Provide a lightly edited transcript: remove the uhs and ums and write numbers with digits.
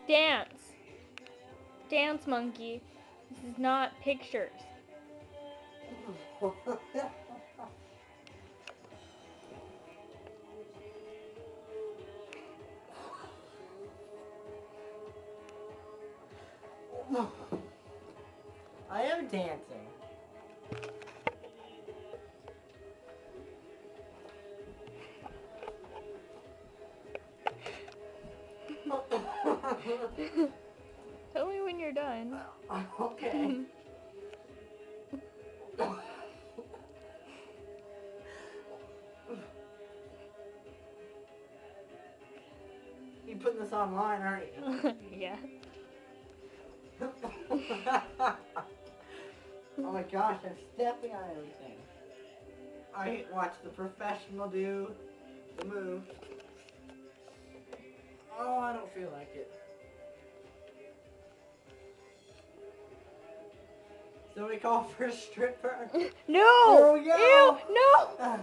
Dance. Dance, monkey. This is not pictures. I am dancing. Tell me when you're done. Okay. You putting this online, aren't you? Yeah. Oh my gosh, I'm stepping on everything. I watch the professional do the move. Oh, I don't feel like it. So we call for a stripper. No! There we go. Ew! No!